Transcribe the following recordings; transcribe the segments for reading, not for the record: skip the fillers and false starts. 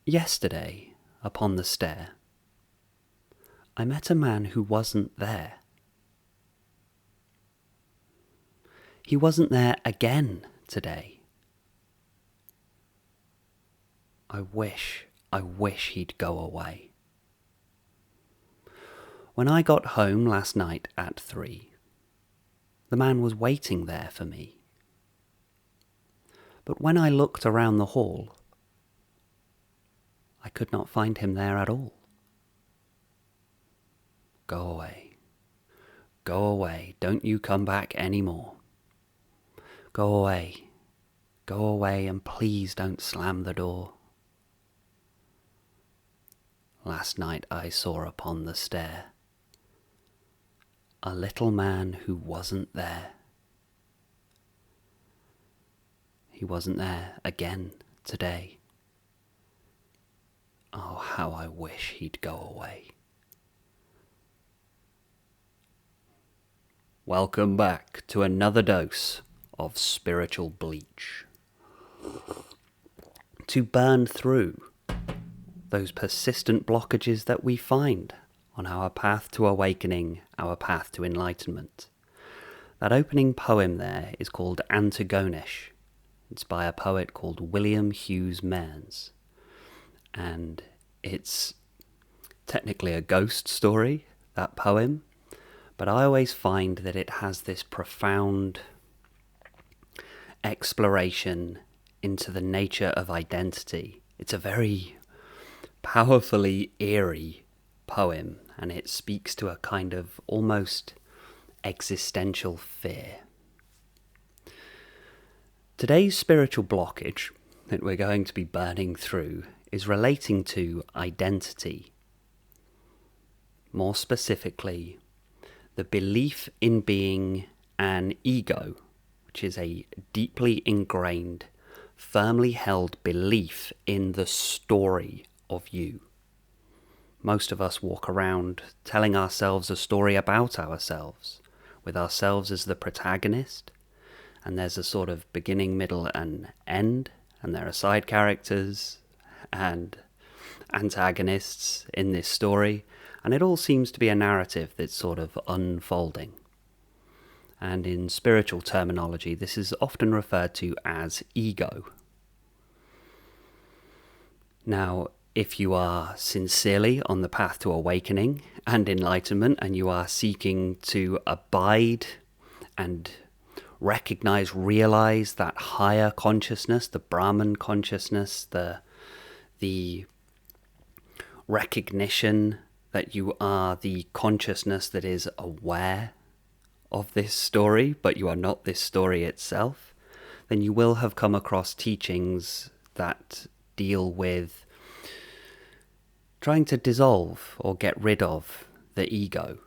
Yesterday, upon the stair, I met a man who wasn't there. He wasn't there again today. I wish he'd go away. When I got home last night at 3, the man was waiting there for me. But when I looked around the hall, I could not find him there at all. Go away, don't you come back any more. Go away, and please don't slam the door. Last night I saw upon the stair a little man who wasn't there. He wasn't there again today. Oh, how I wish he'd go away. Welcome back to another dose of spiritual bleach. To burn through those persistent blockages that we find on our path to awakening, our path to enlightenment. That opening poem there is called Antigonish. It's by a poet called William Hughes Mearns. And it's technically a ghost story, that poem, but I always find that it has this profound exploration into the nature of identity. It's a very powerfully eerie poem, and it speaks to a kind of almost existential fear. Today's spiritual blockage that we're going to be burning through is relating to identity. More specifically, the belief in being an ego, which is a deeply ingrained, firmly held belief in the story of you. Most of us walk around telling ourselves a story about ourselves, with ourselves as the protagonist, and there's a sort of beginning, middle, and end, and there are side characters and antagonists in this story, and it all seems to be a narrative that's sort of unfolding. And in spiritual terminology, this is often referred to as ego. Now, if you are sincerely on the path to awakening and enlightenment, and you are seeking to abide and recognize, realize that higher consciousness, the Brahman consciousness, the recognition that you are the consciousness that is aware of this story, but you are not this story itself, then you will have come across teachings that deal with trying to dissolve or get rid of the ego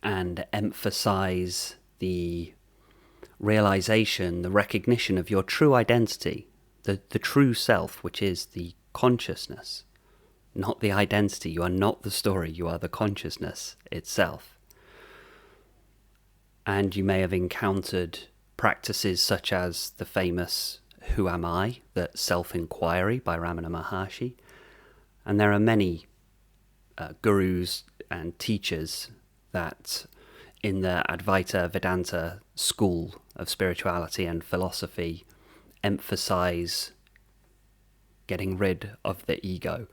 and emphasize the realization, the recognition of your true identity, the true self, which is the consciousness, not the identity. You are not the story, you are the consciousness itself. And you may have encountered practices such as the famous Who Am I? That self-inquiry by Ramana Maharshi. And there are many gurus and teachers that in the Advaita Vedanta school of spirituality and philosophy emphasize getting rid of the ego.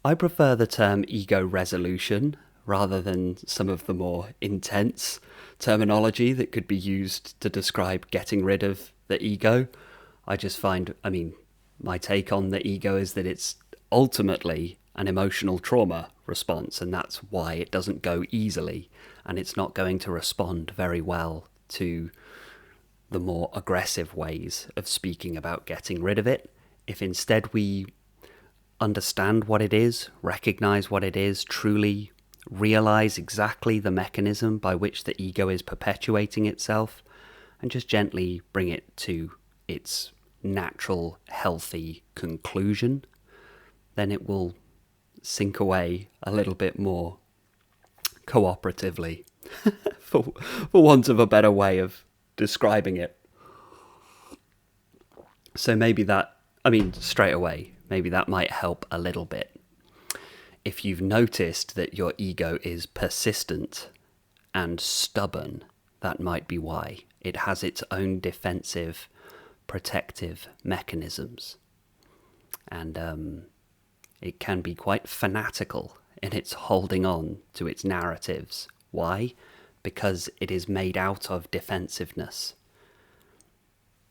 I prefer the term ego resolution rather than some of the more intense terminology that could be used to describe getting rid of the ego. I just find, my take on the ego is that it's ultimately an emotional trauma response, and that's why it doesn't go easily, and it's not going to respond very well to the more aggressive ways of speaking about getting rid of it. If instead we understand what it is, recognize what it is, truly realize exactly the mechanism by which the ego is perpetuating itself, and just gently bring it to its natural, healthy conclusion, then it will sink away a little bit more cooperatively, for want of a better way of describing it. So maybe that, straight away, maybe that might help a little bit. If you've noticed that your ego is persistent and stubborn, that might be why. It has its own defensive, protective mechanisms. And it can be quite fanatical in its holding on to its narratives. Why? Because it is made out of defensiveness.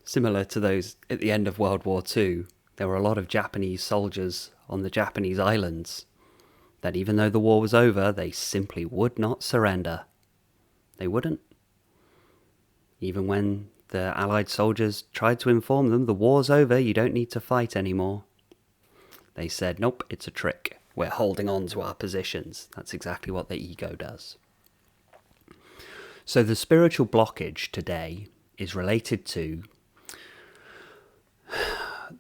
Similar to those at the end of World War II, there were a lot of Japanese soldiers on the Japanese islands that even though the war was over, they simply would not surrender. They wouldn't. Even when the Allied soldiers tried to inform them, the war's over, you don't need to fight anymore. They said, nope, it's a trick. We're holding on to our positions. That's exactly what the ego does. So the spiritual blockage today is related to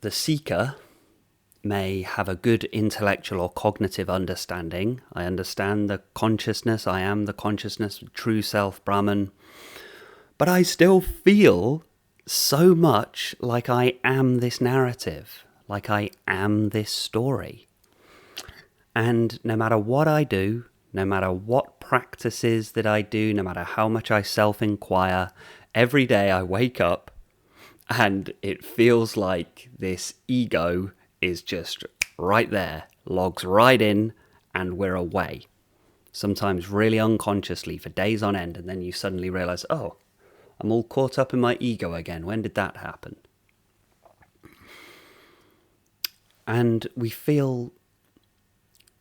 the seeker may have a good intellectual or cognitive understanding. I understand the consciousness, I am the consciousness, true self, Brahman. But I still feel so much like I am this narrative, like I am this story. And no matter what I do, no matter what practices that I do, no matter how much I self-inquire, every day I wake up and it feels like this ego is just right there, logs right in, and we're away. Sometimes really unconsciously for days on end, and then you suddenly realize, oh, I'm all caught up in my ego again. When did that happen? And we feel,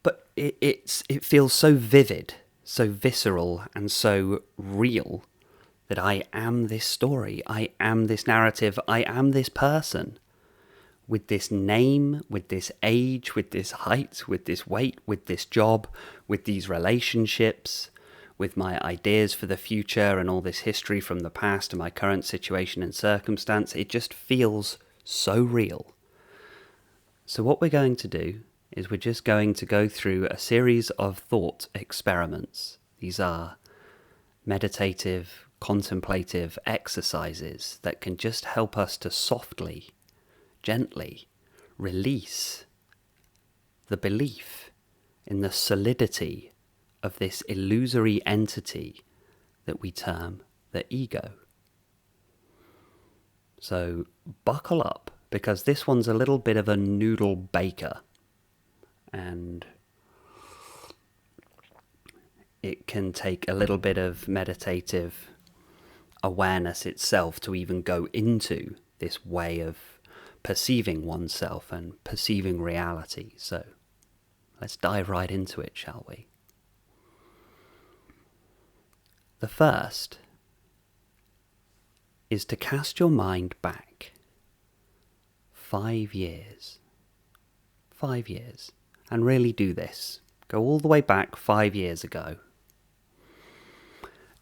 but it feels so vivid, so visceral, and so real that I am this story, I am this narrative, I am this person. With this name, with this age, with this height, with this weight, with this job, with these relationships, with my ideas for the future and all this history from the past and my current situation and circumstance, it just feels so real. So what we're going to do is we're just going to go through a series of thought experiments. These are meditative, contemplative exercises that can just help us to softly, gently release the belief in the solidity of this illusory entity that we term the ego. So buckle up, because this one's a little bit of a noodle baker, and it can take a little bit of meditative awareness itself to even go into this way of perceiving oneself and perceiving reality. So let's dive right into it, shall we? The first is to cast your mind back 5 years. 5 years. And really do this. Go all the way back 5 years ago.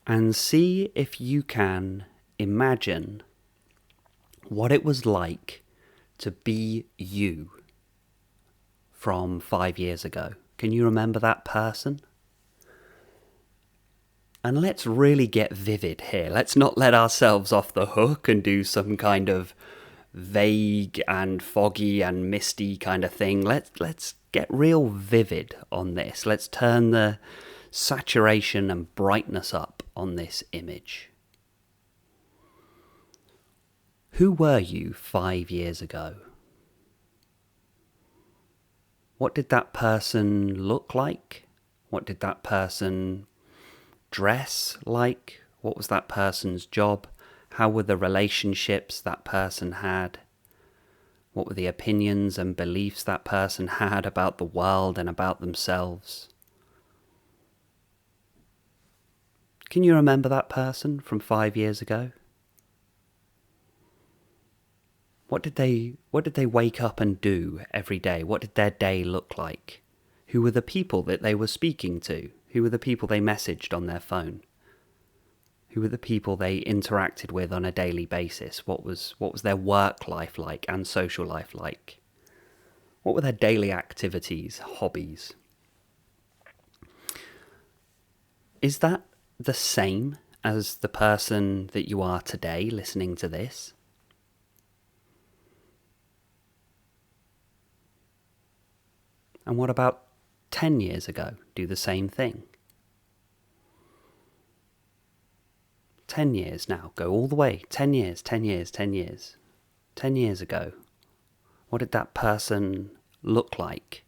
And see if you can imagine what it was like to be you from 5 years ago. Can you remember that person? And let's really get vivid here. Let's not let ourselves off the hook and do some kind of vague and foggy and misty kind of thing. Let's get real vivid on this. Let's turn the saturation and brightness up on this image. Who were you 5 years ago? What did that person look like? What did that person dress like? What was that person's job? How were the relationships that person had? What were the opinions and beliefs that person had about the world and about themselves? Can you remember that person from 5 years ago? What did they wake up and do every day? What did their day look like? Who were the people that they were speaking to? Who were the people they messaged on their phone? Who were the people they interacted with on a daily basis? What was their work life like and social life like? What were their daily activities, hobbies? Is that the same as the person that you are today listening to this? And what about 10 years ago? Do the same thing. 10 years now, go all the way. 10 years, 10 years, 10 years. 10 years ago, what did that person look like?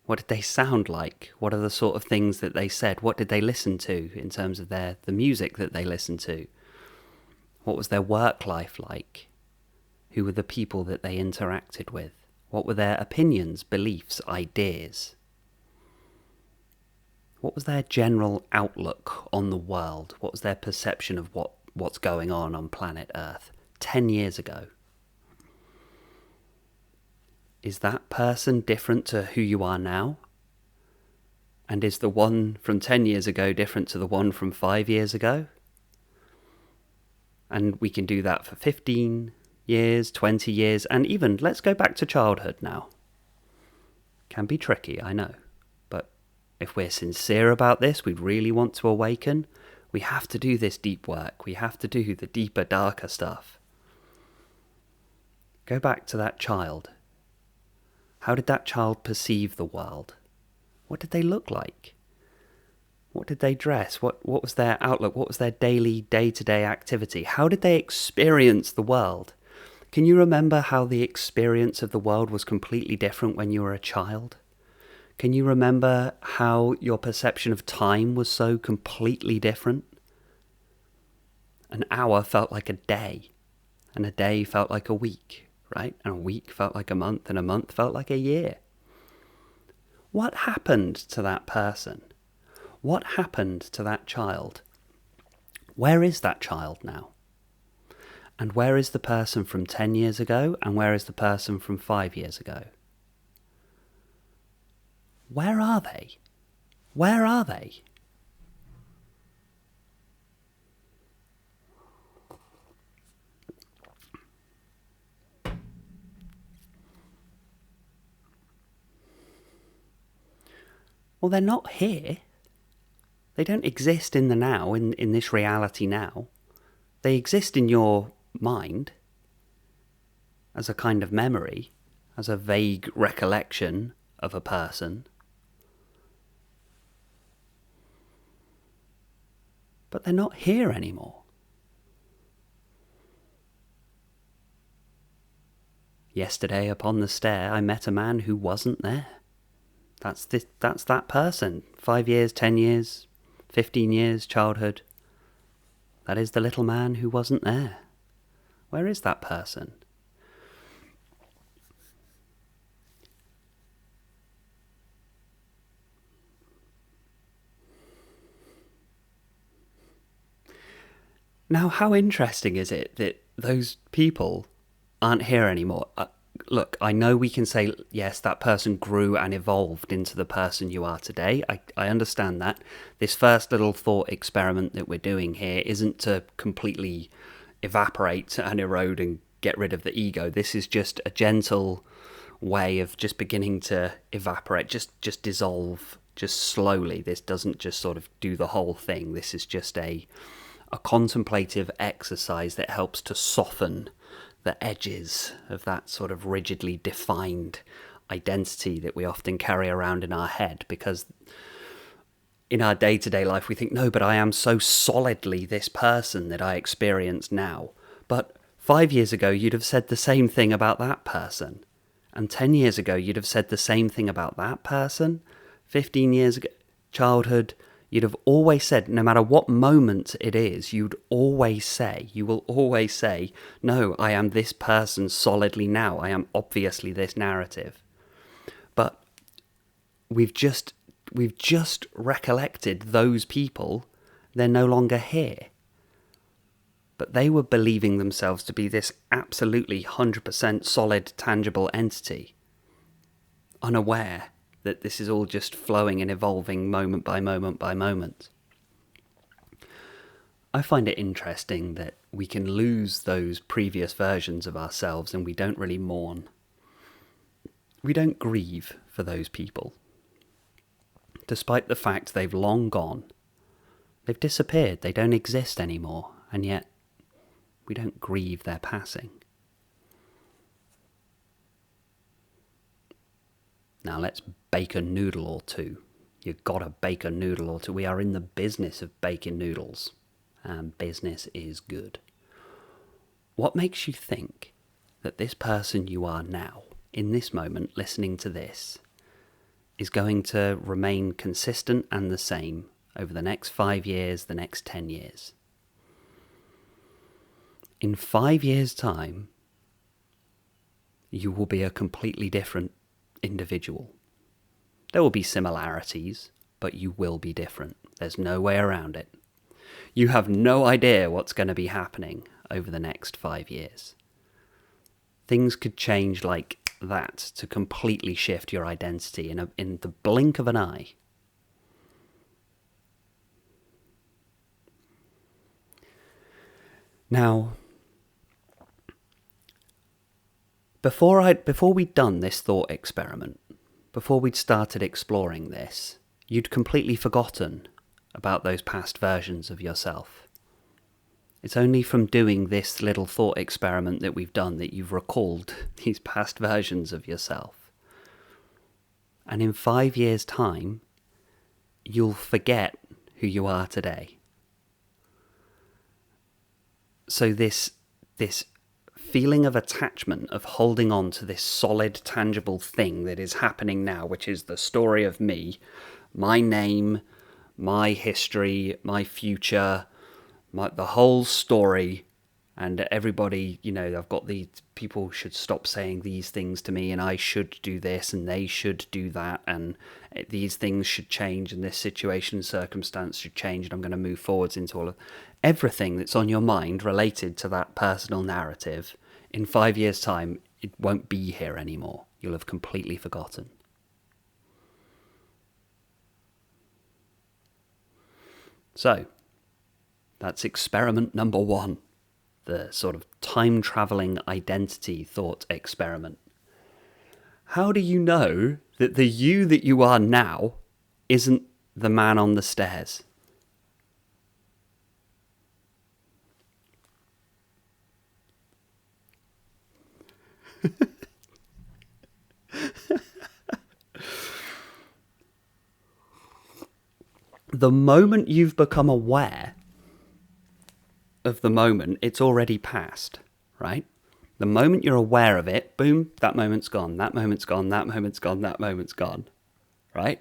What did they sound like? What are the sort of things that they said? What did they listen to in terms of the music that they listened to? What was their work life like? Who were the people that they interacted with? What were their opinions, beliefs, ideas? What was their general outlook on the world? What was their perception of what's going on planet Earth 10 years ago? Is that person different to who you are now? And is the one from 10 years ago different to the one from 5 years ago? And we can do that for 15 years, 20 years, and even, let's go back to childhood now. Can be tricky, I know. But if we're sincere about this, we really want to awaken, we have to do this deep work. We have to do the deeper, darker stuff. Go back to that child. How did that child perceive the world? What did they look like? What did they dress? What was their outlook? What was their daily, day-to-day activity? How did they experience the world? Can you remember how the experience of the world was completely different when you were a child? Can you remember how your perception of time was so completely different? An hour felt like a day, and a day felt like a week. Right? And a week felt like a month, and a month felt like a year. What happened to that person? What happened to that child? Where is that child now? And where is the person from 10 years ago? And where is the person from 5 years ago? Where are they? Where are they? Well, they're not here. They don't exist in the now, in this reality now. They exist in your mind as a kind of memory, as a vague recollection of a person. But they're not here anymore. Yesterday upon the stair I met a man who wasn't there. That's that person. 5 years, 10 years, 15 years, childhood. That is the little man who wasn't there. Where is that person? Now, how interesting is it that those people aren't here anymore? Look, I know we can say, yes, that person grew and evolved into the person you are today. I understand that. This first little thought experiment that we're doing here isn't to completely evaporate and erode and get rid of the ego. This is just a gentle way of just beginning to evaporate, just dissolve, just slowly. This doesn't just sort of do the whole thing. This is just a contemplative exercise that helps to soften the edges of that sort of rigidly defined identity that we often carry around in our head, because in our day-to-day life we think, no, but I am so solidly this person that I experience now. But 5 years ago you'd have said the same thing about that person, and 10 years ago you'd have said the same thing about that person. 15 years ago, childhood, you'd have always said, no matter what moment it is, you will always say, no, I am this person solidly now. I am obviously this narrative. But we've just recollected those people. They're no longer here. But they were believing themselves to be this absolutely 100% solid, tangible entity, unaware that this is all just flowing and evolving moment by moment by moment. I find it interesting that we can lose those previous versions of ourselves and we don't really mourn. We don't grieve for those people. Despite the fact they've long gone, they've disappeared, they don't exist anymore, and yet we don't grieve their passing. Now let's bake a noodle or two. You've got to bake a noodle or two. We are in the business of baking noodles, and business is good. What makes you think that this person you are now, in this moment, listening to this, is going to remain consistent and the same over the next 5 years, the next 10 years? In 5 years' time, you will be a completely different individual. There will be similarities, but you will be different. There's no way around it. You have no idea what's going to be happening over the next 5 years. Things could change like that to completely shift your identity in the blink of an eye. Now, before we'd done this thought experiment, before we'd started exploring this, you'd completely forgotten about those past versions of yourself. It's only from doing this little thought experiment that we've done that you've recalled these past versions of yourself. And in 5 years' time, you'll forget who you are today. So this feeling of attachment, of holding on to this solid, tangible thing that is happening now, which is the story of me, my name, my history, my future, the whole story, and everybody, I've got these people should stop saying these things to me, and I should do this, and they should do that, and these things should change, and this situation, circumstance should change, and I'm going to move forwards into all of everything that's on your mind related to that personal narrative. In 5 years' time, it won't be here anymore. You'll have completely forgotten. So, that's experiment number 1, the sort of time-traveling identity thought experiment. How do you know that the you that you are now isn't the man on the stairs? The moment you've become aware of the moment, it's already passed, right? The moment you're aware of it, boom, that moment's gone, that moment's gone, that moment's gone, that moment's gone, right?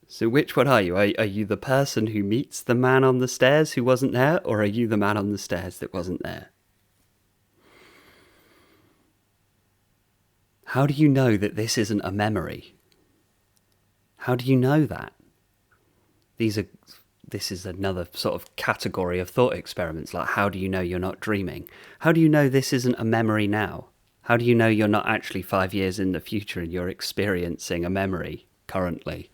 So which one are you? Are you the person who meets the man on the stairs who wasn't there, or are you the man on the stairs that wasn't there? How do you know that this isn't a memory? How do you know that? This is another sort of category of thought experiments, like how do you know you're not dreaming? How do you know this isn't a memory now? How do you know you're not actually 5 years in the future and you're experiencing a memory currently?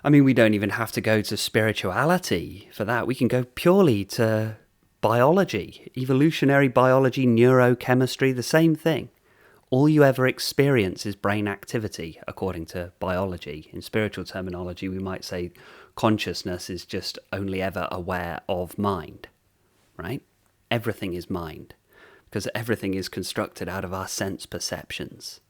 I mean, we don't even have to go to spirituality for that. We can go purely to biology, evolutionary biology, neurochemistry, the same thing. All you ever experience is brain activity, according to biology. In spiritual terminology, we might say consciousness is just only ever aware of mind, right? Everything is mind, because everything is constructed out of our sense perceptions.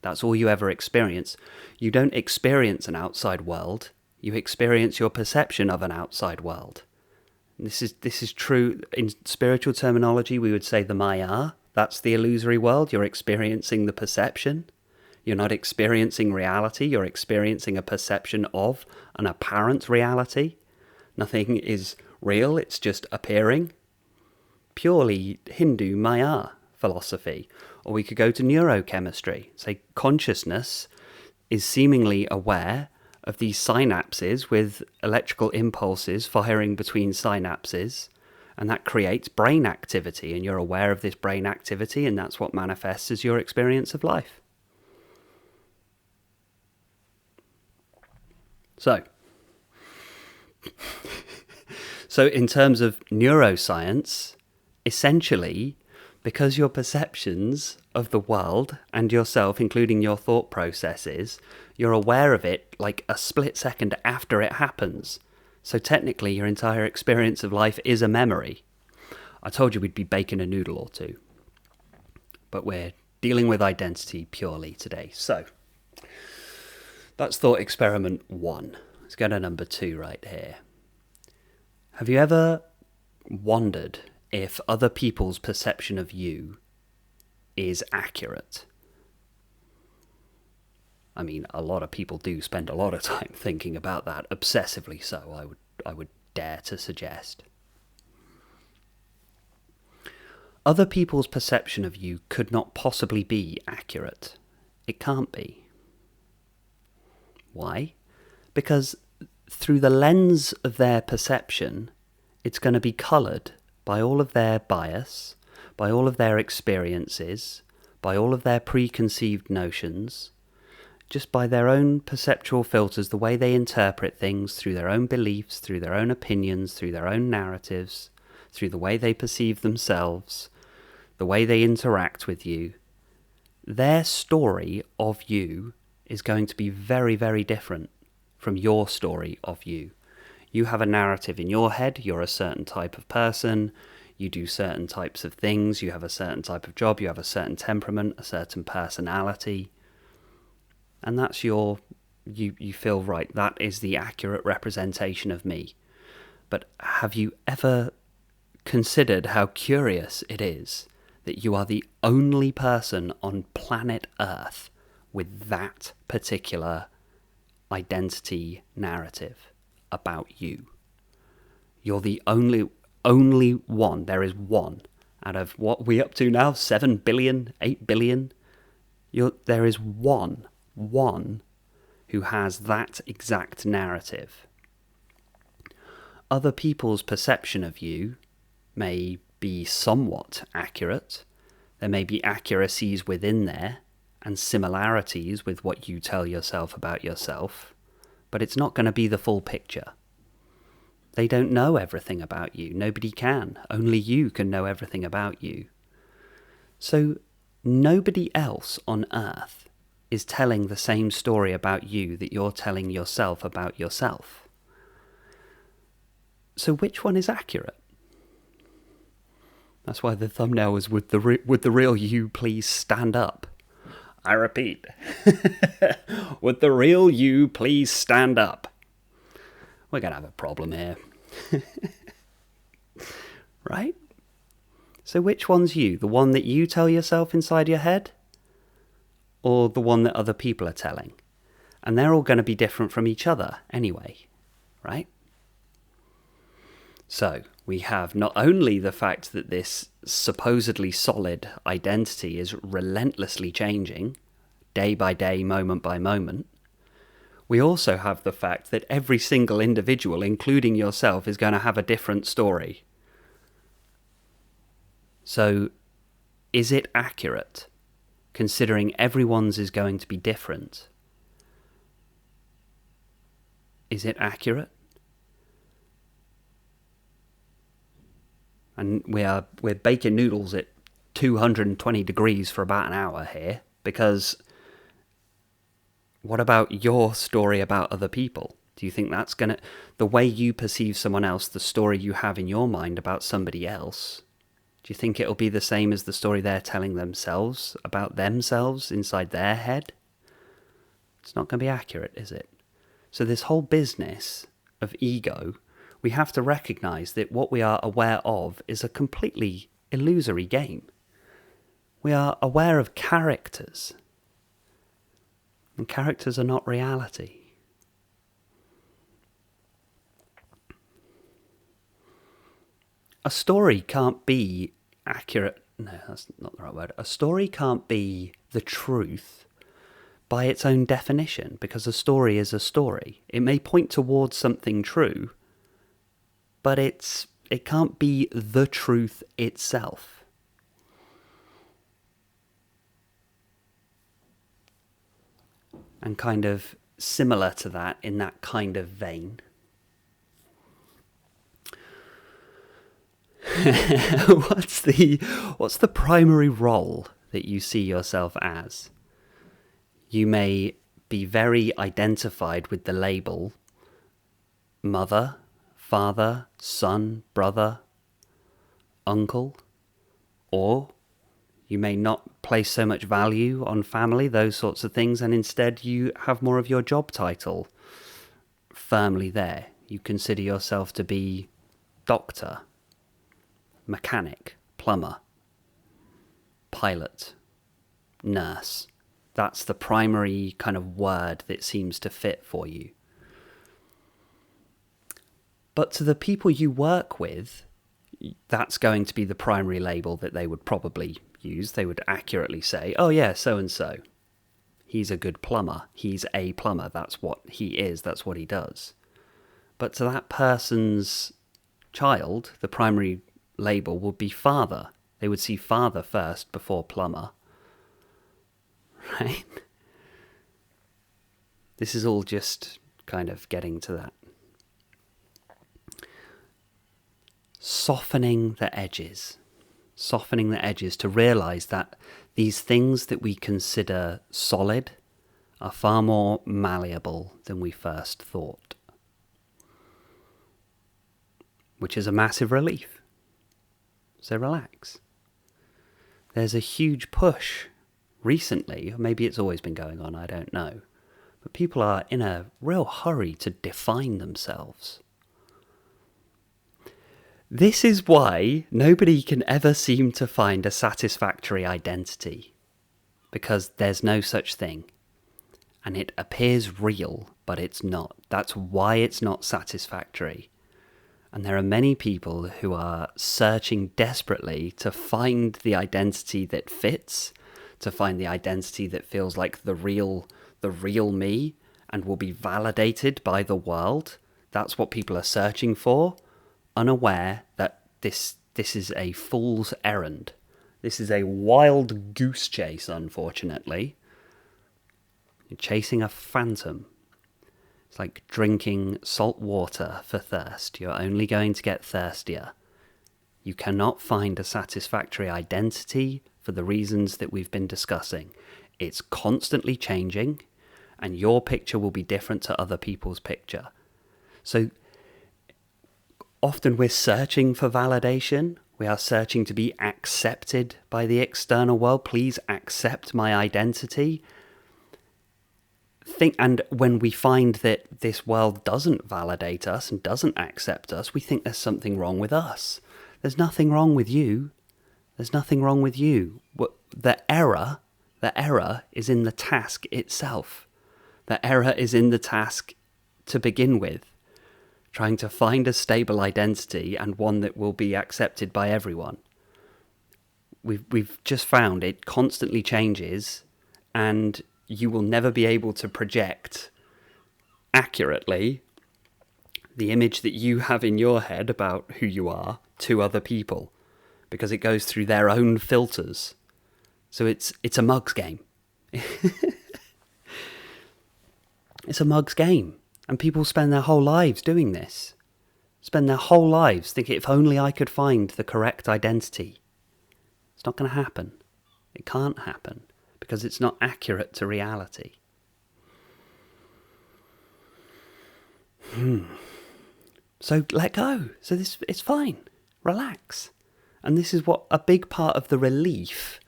That's all you ever experience. You don't experience an outside world. You experience your perception of an outside world. This is true in spiritual terminology. We would say the Maya. That's the illusory world. You're experiencing the perception. You're not experiencing reality. You're experiencing a perception of an apparent reality. Nothing is real. It's just appearing. Purely Hindu Maya philosophy. Or we could go to neurochemistry. Say consciousness is seemingly aware of these synapses with electrical impulses firing between synapses. And that creates brain activity, and you're aware of this brain activity, and that's what manifests as your experience of life. So in terms of neuroscience, essentially, because your perceptions of the world and yourself, including your thought processes, you're aware of it like a split second after it happens. So technically, your entire experience of life is a memory. I told you we'd be baking a noodle or two, but we're dealing with identity purely today. So, that's thought experiment 1. Let's go to number 2 right here. Have you ever wondered if other people's perception of you is accurate? I mean, a lot of people do spend a lot of time thinking about that, obsessively so, I would dare to suggest. Other people's perception of you could not possibly be accurate. It can't be. Why? Because through the lens of their perception, it's going to be coloured by all of their bias, by all of their experiences, by all of their preconceived notions, just by their own perceptual filters, the way they interpret things, through their own beliefs, through their own opinions, through their own narratives, through the way they perceive themselves, the way they interact with you. Their story of you is going to be very, very different from your story of you. You have a narrative in your head, you're a certain type of person, you do certain types of things, you have a certain type of job, you have a certain temperament, a certain personality. And that's you feel, right, that is the accurate representation of me. But have you ever considered how curious it is that you are the only person on planet Earth with that particular identity narrative about you? You're the only one. There is one out of what we up to now, 7 billion, 8 billion. There is one who has that exact narrative. Other people's perception of you may be somewhat accurate. There may be accuracies within there and similarities with what you tell yourself about yourself, but it's not going to be the full picture. They don't know everything about you. Nobody can. Only you can know everything about you. So nobody else on earth is telling the same story about you that you're telling yourself about yourself. So which one is accurate? That's why the thumbnail was, would the real you please stand up? I repeat, would the real you please stand up? We're going to have a problem here. Right? So which one's you? The one that you tell yourself inside your head? Or the one that other people are telling? And they're all going to be different from each other anyway, right? So we have not only the fact that this supposedly solid identity is relentlessly changing, day by day, moment by moment, we also have the fact that every single individual, including yourself, is going to have a different story. So, is it accurate, considering everyone's is going to be different? Is it accurate? And we're baking noodles at 220 degrees for about an hour here, because what about your story about other people? Do you think that's the way you perceive someone else, the story you have in your mind about somebody else, do you think it'll be the same as the story they're telling themselves about themselves inside their head? It's not going to be accurate, is it? So this whole business of ego, we have to recognize that what we are aware of is a completely illusory game. We are aware of characters, and characters are not reality. A story can't be accurate. No, that's not the right word. A story can't be the truth by its own definition, because a story is a story. It may point towards something true, but it can't be the truth itself. And kind of similar to that, in that kind of vein, what's the primary role that you see yourself as? You may be very identified with the label mother, father, son, brother, uncle, or You may not place so much value on family, those sorts of things, and instead you have more of your job title firmly there. You consider yourself to be doctor, mechanic, plumber, pilot, nurse. That's the primary kind of word that seems to fit for you. But to the people you work with, that's going to be the primary label that they would probably use. They would accurately say, oh yeah, so-and-so. He's a good plumber. He's a plumber. That's what he is. That's what he does. But to that person's child, the primary label would be father. They would see father first before plumber. Right? This is all just kind of getting to that. Softening the edges to realize that these things that we consider solid are far more malleable than we first thought, which is a massive relief. So relax. There's a huge push recently, or maybe it's always been going on, I don't know, but people are in a real hurry to define themselves. This is why nobody can ever seem to find a satisfactory identity, because there's no such thing. And it appears real, but it's not. That's why it's not satisfactory. And there are many people who are searching desperately to find the identity that fits, to find the identity that feels like the real me and will be validated by the world. That's what people are searching for, unaware that this is a fool's errand. This is a wild goose chase, unfortunately. You're chasing a phantom. It's like drinking salt water for thirst. You're only going to get thirstier. You cannot find a satisfactory identity for the reasons that we've been discussing. It's constantly changing, and your picture will be different to other people's picture. So often we're searching for validation. We are searching to be accepted by the external world. Please accept my identity. And when we find that this world doesn't validate us and doesn't accept us, we think there's something wrong with us. There's nothing wrong with you. There's nothing wrong with you. The error is in the task itself. The error is in the task to begin with. Trying to find a stable identity and one that will be accepted by everyone. We've just found it constantly changes, and you will never be able to project accurately the image that you have in your head about who you are to other people, because it goes through their own filters. So it's a mug's game. It's a mug's game. And people spend their whole lives doing this. Spend their whole lives thinking, if only I could find the correct identity. It's not going to happen. It can't happen, because it's not accurate to reality. So let go. So it's fine. Relax. And this is what a big part of the relief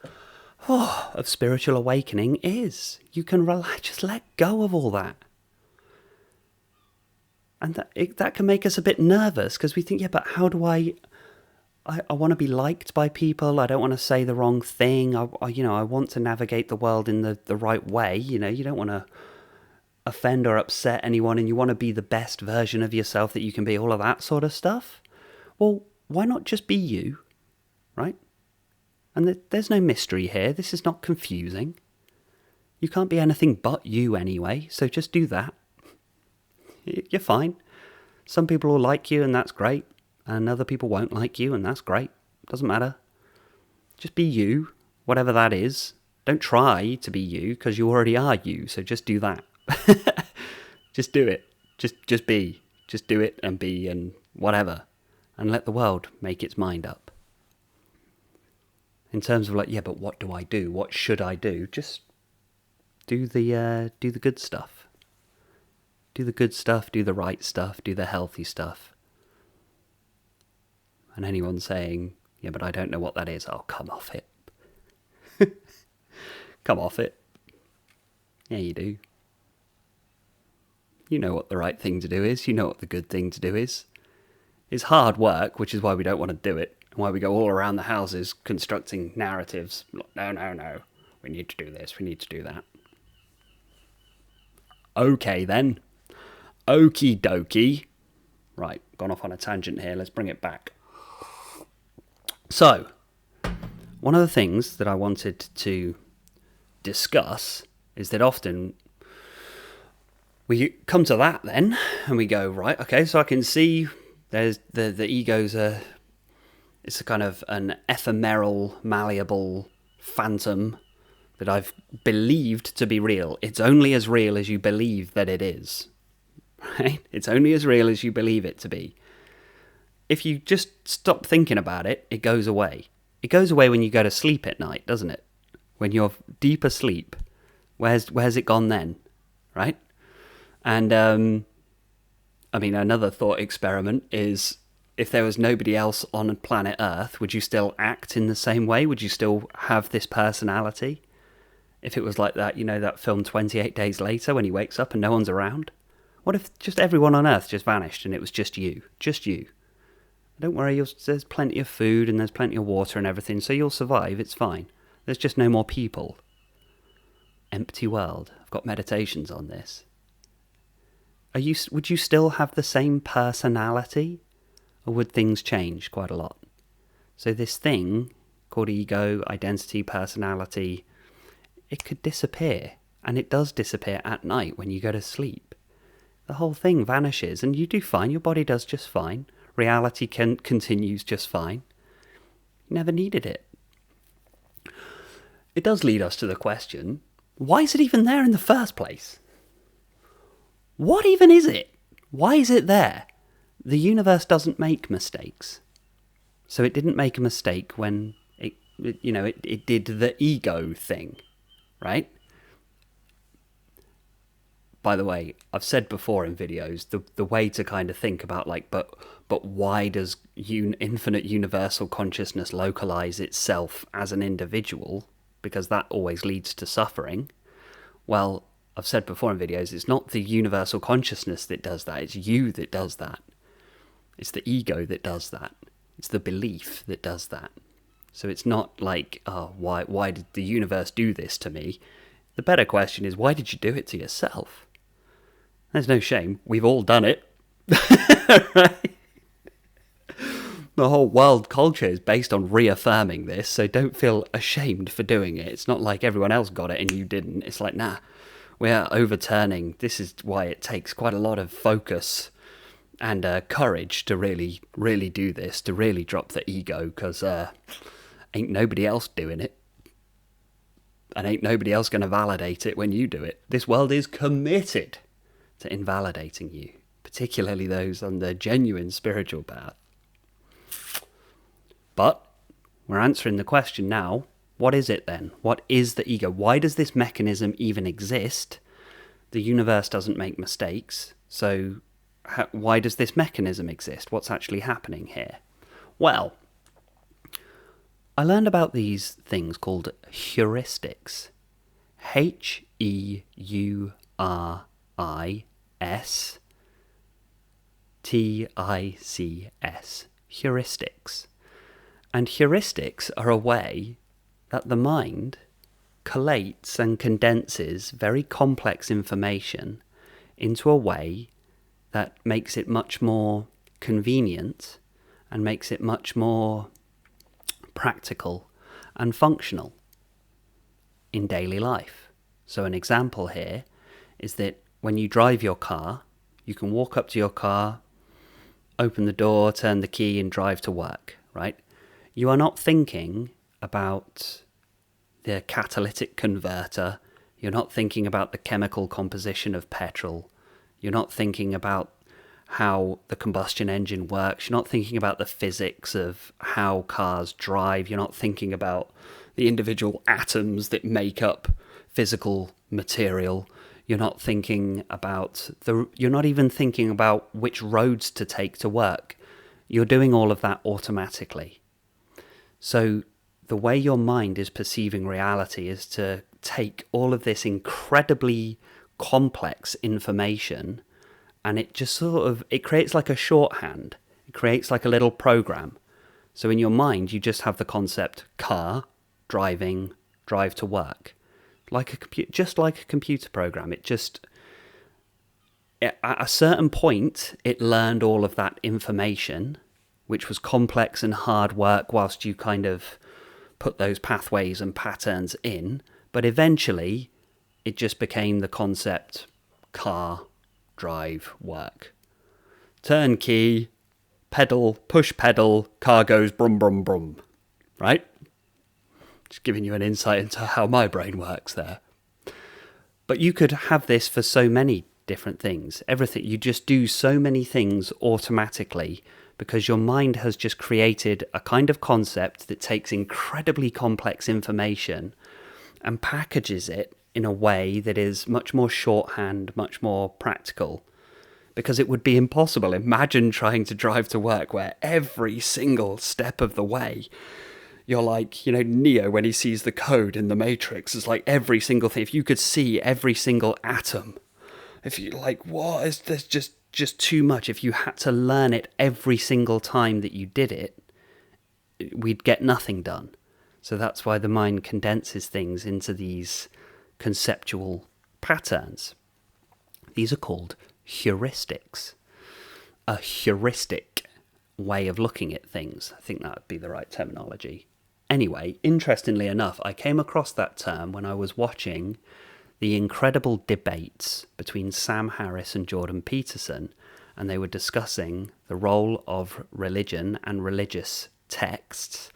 of spiritual awakening is. You can relax, just let go of all that. And that can make us a bit nervous, because we think, yeah, but how do I want to be liked by people. I don't want to say the wrong thing. I want to navigate the world in the right way. You don't want to offend or upset anyone, and you want to be the best version of yourself that you can be, all of that sort of stuff. Well, why not just be you, right? And there's no mystery here. This is not confusing. You can't be anything but you anyway, so just do that. You're fine. Some people will like you, and that's great. And other people won't like you, and that's great. Doesn't matter. Just be you, whatever that is. Don't try to be you, because you already are you, so just do that. Just do it. Just be. Just do it and be and whatever. And let the world make its mind up. In terms of but what do I do? What should I do? Just do the good stuff. Do the good stuff, do the right stuff, do the healthy stuff. And anyone saying, but I don't know what that is, I'll come off it. come off it. Yeah, you do. You know what the right thing to do is. You know what the good thing to do is. It's hard work, which is why we don't want to do it, and why we go all around the houses constructing narratives. No. We need to do this, we need to do that. Okay then. Okie dokie. Right, gone off on a tangent here. Let's bring it back. So, one of the things that I wanted to discuss is that often we come to that then, and we go, right, okay, so I can see there's the ego's it's a kind of an ephemeral, malleable phantom that I've believed to be real. It's only as real as you believe that it is. Right? It's only as real as you believe it to be. If you just stop thinking about it, it goes away. It goes away when you go to sleep at night, doesn't it? When you're deep asleep, where's it gone then? Right? And, another thought experiment is, if there was nobody else on planet Earth, would you still act in the same way? Would you still have this personality? If it was like that, that film 28 Days Later, when he wakes up and no one's around? What if just everyone on Earth just vanished and it was just you? Just you. Don't worry, there's plenty of food and there's plenty of water and everything, so you'll survive, it's fine. There's just no more people. Empty world. I've got meditations on this. Would you still have the same personality? Or would things change quite a lot? So this thing called ego, identity, personality, it could disappear. And it does disappear at night when you go to sleep. The whole thing vanishes and you do fine. Your body does just fine. Reality continues just fine. You never needed it. It does lead us to the question, why is it even there in the first place? What even is it? Why is it there? The universe doesn't make mistakes. So it didn't make a mistake when it did the ego thing, right? By the way, I've said before in videos, the way to kind of think about but why does infinite universal consciousness localize itself as an individual? Because that always leads to suffering. Well, I've said before in videos, it's not the universal consciousness that does that, it's you that does that. It's the ego that does that. It's the belief that does that. So it's not like, why did the universe do this to me? The better question is, why did you do it to yourself? There's no shame. We've all done it. Right? The whole world culture is based on reaffirming this, so don't feel ashamed for doing it. It's not like everyone else got it and you didn't. It's like, nah, we're overturning. This is why it takes quite a lot of focus and courage to really, really do this, to really drop the ego, because ain't nobody else doing it. And ain't nobody else going to validate it when you do it. This world is committed to invalidating you, particularly those on the genuine spiritual path. But we're answering the question now, what is it then? What is the ego? Why does this mechanism even exist? The universe doesn't make mistakes, so why does this mechanism exist? What's actually happening here? Well, I learned about these things called heuristics. Heuristics. Heuristics. And heuristics are a way that the mind collates and condenses very complex information into a way that makes it much more convenient and makes it much more practical and functional in daily life. So an example here is that when you drive your car, you can walk up to your car, open the door, turn the key and drive to work, right? You are not thinking about the catalytic converter. You're not thinking about the chemical composition of petrol. You're not thinking about how the combustion engine works. You're not thinking about the physics of how cars drive. You're not thinking about the individual atoms that make up physical material. You're not thinking about you're not even thinking about which roads to take to work. You're doing all of that automatically. So the way your mind is perceiving reality is to take all of this incredibly complex information, and it just it creates like a shorthand. It creates like a little program. So in your mind, you just have the concept car, driving, drive to work. Just like a computer program. At a certain point, it learned all of that information, which was complex and hard work whilst you kind of put those pathways and patterns in. But eventually, it just became the concept car, drive, work. Turn key, pedal, push pedal, car goes brum, brum, brum. Right? Just giving you an insight into how my brain works there. But you could have this for so many different things. Everything. You just do so many things automatically because your mind has just created a kind of concept that takes incredibly complex information and packages it in a way that is much more shorthand, much more practical. Because it would be impossible. Imagine trying to drive to work where every single step of the way, you're like, Neo when he sees the code in the Matrix, is like every single thing. If you could see every single atom, if you like, what is this? Just too much. If you had to learn it every single time that you did it, we'd get nothing done. So that's why the mind condenses things into these conceptual patterns. These are called heuristics. A heuristic way of looking at things. I think that would be the right terminology. Anyway, interestingly enough, I came across that term when I was watching the incredible debates between Sam Harris and Jordan Peterson, and they were discussing the role of religion and religious texts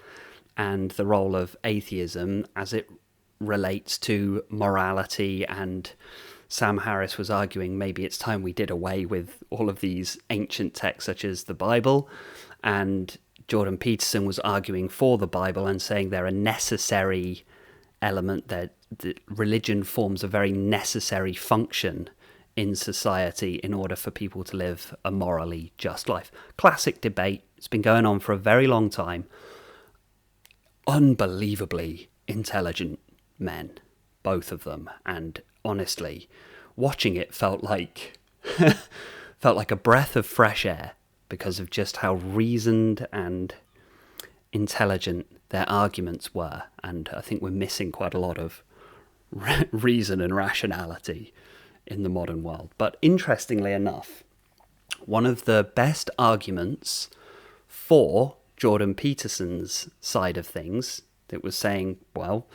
and the role of atheism as it relates to morality. And Sam Harris was arguing maybe it's time we did away with all of these ancient texts such as the Bible, and Jordan Peterson was arguing for the Bible and saying they're a necessary element, that religion forms a very necessary function in society in order for people to live a morally just life. Classic debate. It's been going on for a very long time. Unbelievably intelligent men, both of them, and honestly, watching it felt like a breath of fresh air because of just how reasoned and intelligent their arguments were. And I think we're missing quite a lot of reason and rationality in the modern world. But interestingly enough, one of the best arguments for Jordan Peterson's side of things that was saying, well,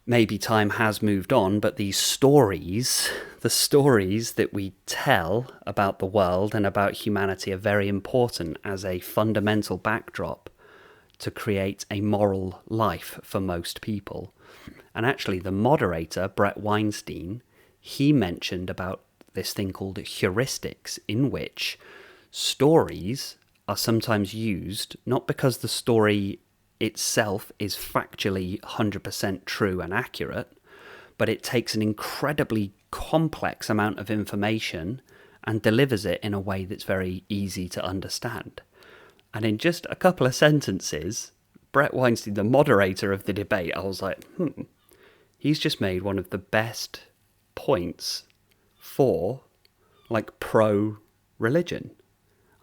maybe time has moved on, but the stories that we tell about the world and about humanity are very important as a fundamental backdrop to create a moral life for most people. And actually, the moderator, Brett Weinstein, he mentioned about this thing called heuristics, in which stories are sometimes used not because the story itself is factually 100% true and accurate, but it takes an incredibly complex amount of information and delivers it in a way that's very easy to understand. And in just a couple of sentences, Brett Weinstein, the moderator of the debate, I was like, he's just made one of the best points for, like, pro-religion.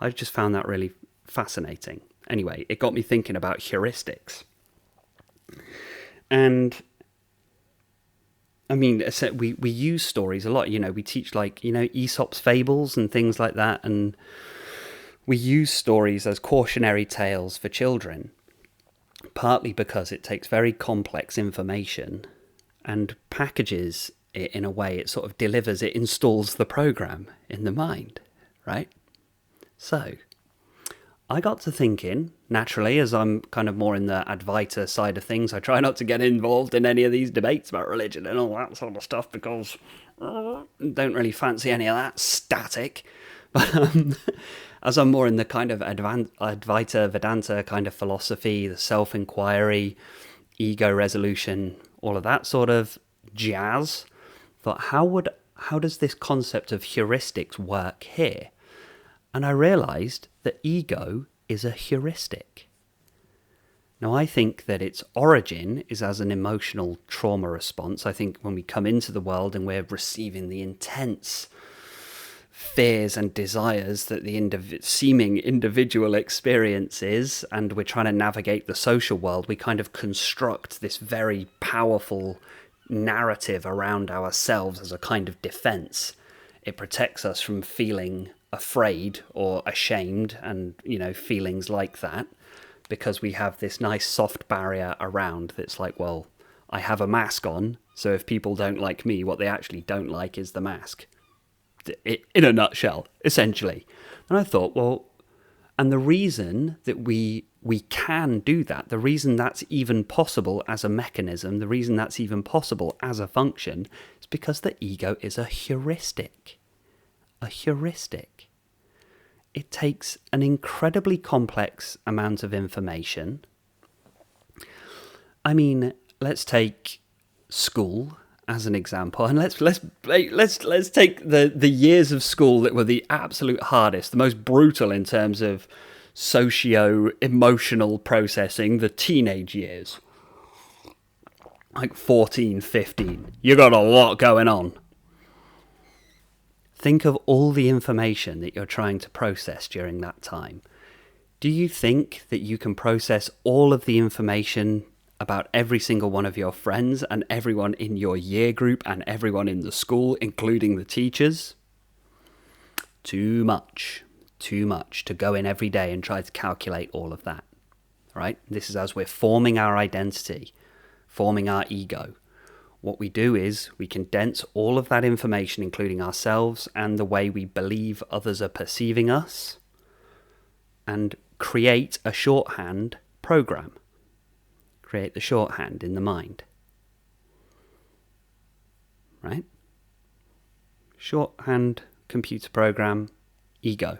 I just found that really fascinating. Anyway, it got me thinking about heuristics. And, I mean, we use stories a lot. We teach, like, Aesop's fables and things like that, and we use stories as cautionary tales for children, partly because it takes very complex information and packages it in a way, it sort of delivers, it installs the program in the mind, right? So, I got to thinking, naturally, as I'm kind of more in the Advaita side of things, I try not to get involved in any of these debates about religion and all that sort of stuff because I don't really fancy any of that static. But as I'm more in the kind of Advaita Vedanta kind of philosophy, the self-inquiry, ego resolution, all of that sort of jazz, thought, how does this concept of heuristics work here? And I realised that ego is a heuristic. Now, I think that its origin is as an emotional trauma response. I think when we come into the world and we're receiving the intense fears and desires that the seeming individual experiences, and we're trying to navigate the social world, we kind of construct this very powerful narrative around ourselves as a kind of defense. It protects us from feeling afraid or ashamed and, feelings like that, because we have this nice soft barrier around that's like, well, I have a mask on, so if people don't like me, what they actually don't like is the mask. In a nutshell, essentially. And I thought, well, and the reason that we can do that, the reason that's even possible as a mechanism, the reason that's even possible as a function, is because the ego is a heuristic. A heuristic. It takes an incredibly complex amount of information. I mean, let's take school as an example, and let's take the years of school that were the absolute hardest, the most brutal in terms of socio-emotional processing, the teenage years, like 14, 15. You got a lot going on. Think of all the information that you're trying to process during that time. Do you think that you can process all of the information about every single one of your friends and everyone in your year group and everyone in the school, including the teachers? Too much to go in every day and try to calculate all of that, right? This is as we're forming our identity, forming our ego. What we do is we condense all of that information, including ourselves and the way we believe others are perceiving us, and create a shorthand program. Create the shorthand in the mind. Right? Shorthand computer program, ego.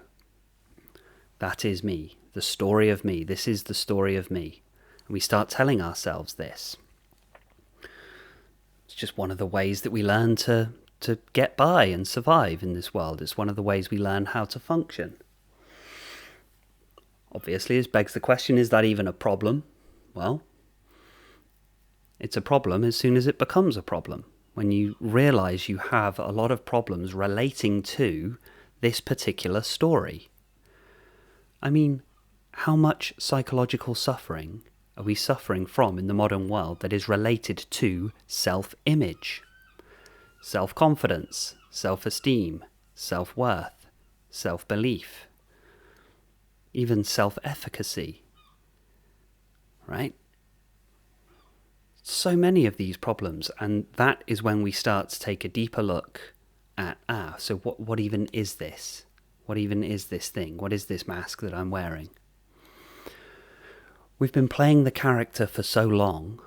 That is me, the story of me. This is the story of me. And we start telling ourselves this. It's just one of the ways that we learn to get by and survive in this world. It's one of the ways we learn how to function. Obviously, this begs the question, is that even a problem? Well, it's a problem as soon as it becomes a problem. When you realize you have a lot of problems relating to this particular story. I mean, how much psychological suffering are we suffering from in the modern world that is related to self-image, self-confidence, self-esteem, self-worth, self-belief, even self-efficacy, right? So many of these problems, and that is when we start to take a deeper look at, so what even is this? What even is this thing? What is this mask that I'm wearing? We've been playing the character for so long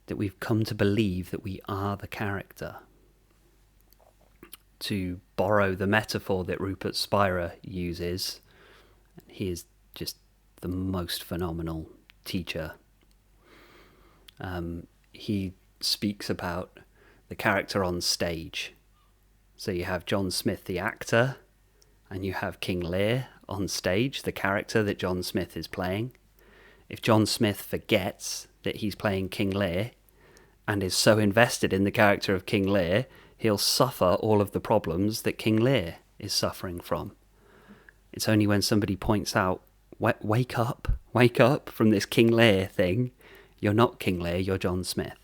that we've come to believe that we are the character. To borrow the metaphor that Rupert Spira uses, he is just the most phenomenal teacher. He speaks about the character on stage. So you have John Smith, the actor, and you have King Lear on stage, the character that John Smith is playing. If John Smith forgets that he's playing King Lear and is so invested in the character of King Lear, he'll suffer all of the problems that King Lear is suffering from. It's only when somebody points out, wake up from this King Lear thing. You're not King Lear, you're John Smith.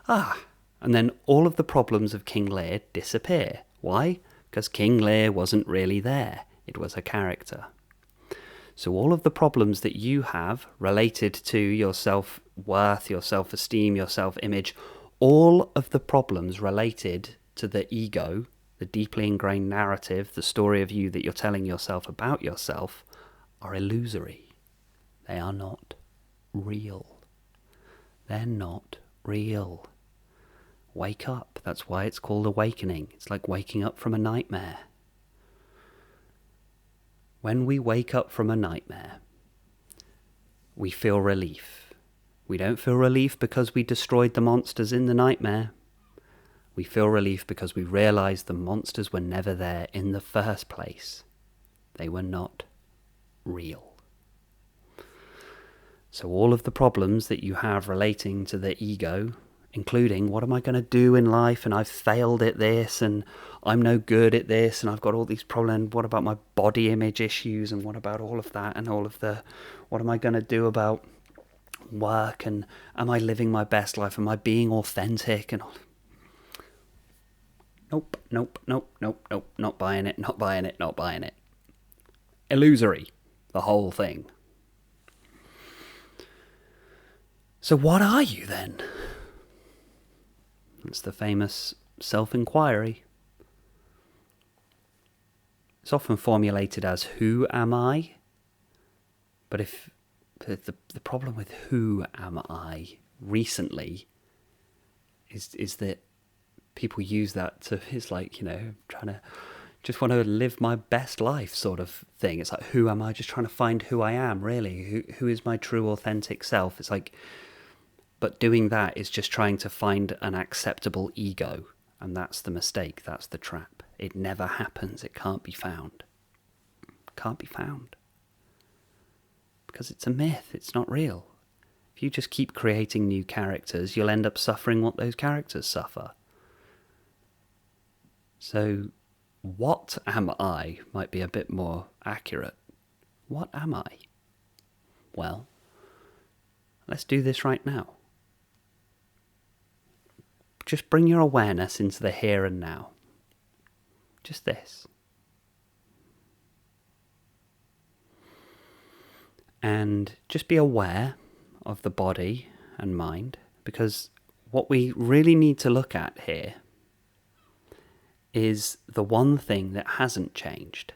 And then all of the problems of King Lear disappear. Why? Because King Lear wasn't really there. It was a character. So all of the problems that you have related to your self-worth, your self-esteem, your self-image, all of the problems related to the ego, the deeply ingrained narrative, the story of you that you're telling yourself about yourself, are illusory. They are not real. They're not real. Wake up. That's why it's called awakening. It's like waking up from a nightmare. When we wake up from a nightmare, we feel relief. We don't feel relief because we destroyed the monsters in the nightmare. We feel relief because we realize the monsters were never there in the first place. They were not real. So all of the problems that you have relating to the ego, including what am I going to do in life, and I've failed at this, and I'm no good at this, and I've got all these problems, what about my body image issues, and what about all of that, and all of the, what am I going to do about work, and am I living my best life, am I being authentic, and all. Nope, not buying it. Illusory, the whole thing. So what are you then? It's the famous self-inquiry. It's often formulated as, who am I? But if the problem with who am I recently is that people use that to, it's like, trying to just want to live my best life sort of thing. It's like, who am I? Just trying to find who I am, really. Who is my true authentic self? It's like, but doing that is just trying to find an acceptable ego. And that's the mistake. That's the trap. It never happens. It can't be found. Can't be found. Because it's a myth. It's not real. If you just keep creating new characters, you'll end up suffering what those characters suffer. So, what am I might be a bit more accurate. What am I? Well, let's do this right now. Just bring your awareness into the here and now. Just this. And just be aware of the body and mind, because what we really need to look at here is the one thing that hasn't changed,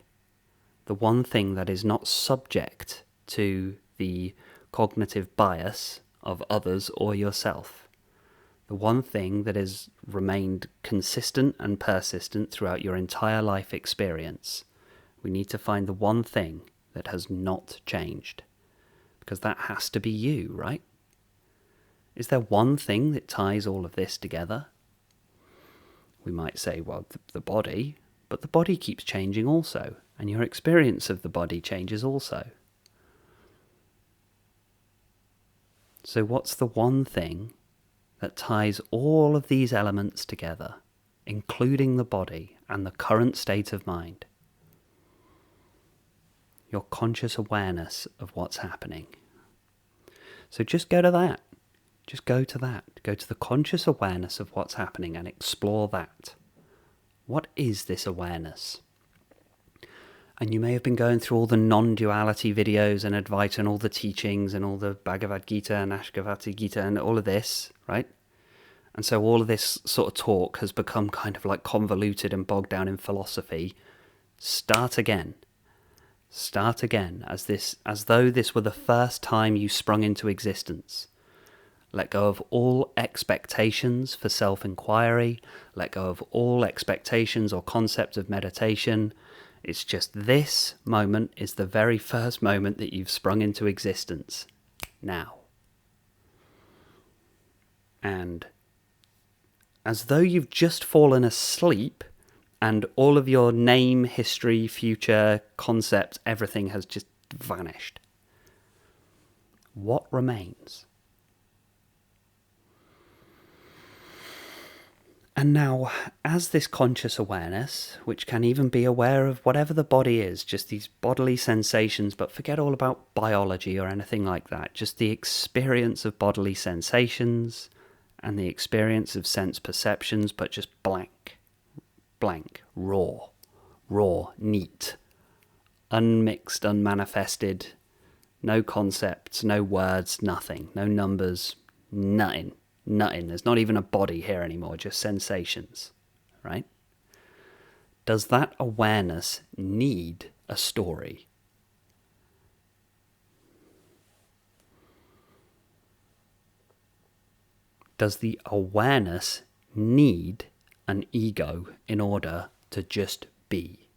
the one thing that is not subject to the cognitive bias of others or yourself, the one thing that has remained consistent and persistent throughout your entire life experience. We need to find the one thing that has not changed, because that has to be you, right? Is there one thing that ties all of this together? We might say, well, the body, but the body keeps changing also, and your experience of the body changes also. So what's the one thing that ties all of these elements together, including the body and the current state of mind? Your conscious awareness of what's happening. So just go to that. Just go to that. Go to the conscious awareness of what's happening and explore that. What is this awareness? And you may have been going through all the non-duality videos and Advaita and all the teachings and all the Bhagavad Gita and Ashkavati Gita and all of this, right? And so all of this sort of talk has become kind of like convoluted and bogged down in philosophy. Start again. Start again as though this were the first time you sprung into existence. Let go of all expectations for self-inquiry. Let go of all expectations or concept of meditation. It's just this moment is the very first moment that you've sprung into existence. Now. And as though you've just fallen asleep and all of your name, history, future, concept, everything has just vanished. What remains? And now, as this conscious awareness, which can even be aware of whatever the body is, just these bodily sensations, but forget all about biology or anything like that, just the experience of bodily sensations and the experience of sense perceptions, but just blank, raw, neat, unmixed, unmanifested, no concepts, no words, nothing, no numbers, nothing. There's not even a body here anymore, just sensations, right? Does that awareness need a story? Does the awareness need an ego in order to just be?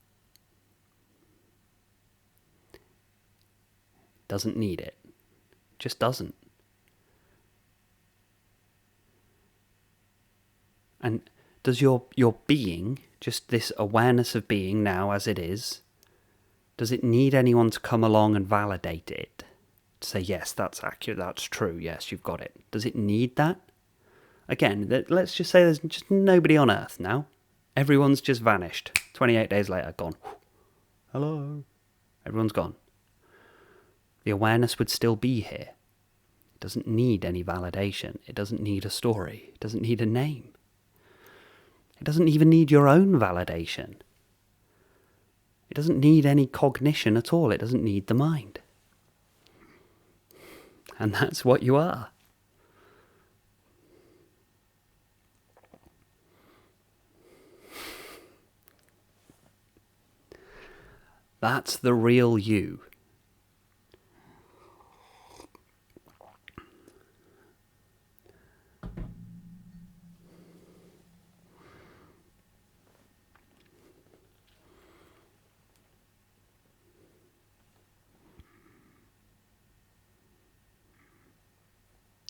Doesn't need it. Just doesn't. And does your being, just this awareness of being now as it is, does it need anyone to come along and validate it? to say, yes, that's accurate, that's true, yes, you've got it. Does it need that? Again, let's just say there's just nobody on Earth now. Everyone's just vanished. 28 days later, gone. Hello. Everyone's gone. The awareness would still be here. It doesn't need any validation. It doesn't need a story. It doesn't need a name. It doesn't even need your own validation. It doesn't need any cognition at all. It doesn't need the mind. And that's what you are. That's the real you.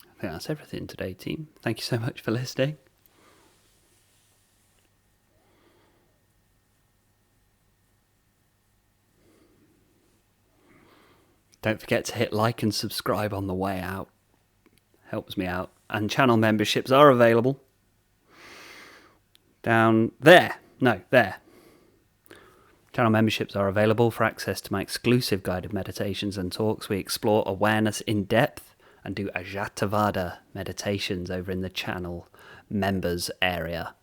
I think that's everything today, team. Thank you so much for listening. Don't forget to hit like and subscribe on the way out. Helps me out. And channel memberships are available. Down there. No, there. Channel memberships are available for access to my exclusive guided meditations and talks. We explore awareness in depth and do Advaita Vedanta meditations over in the channel members area.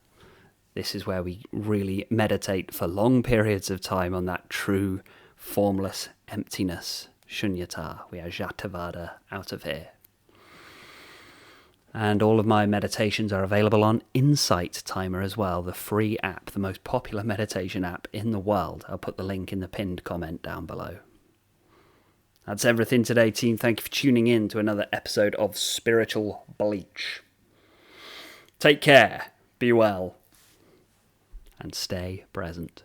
This is where we really meditate for long periods of time on that true formless emptiness. Shunyata, we are Advaita Vedanta out of here. And all of my meditations are available on Insight Timer as well, the free app, the most popular meditation app in the world. I'll put the link in the pinned comment down below. That's everything today, team. Thank you for tuning in to another episode of Spiritual Bleach. Take care, be well, and stay present.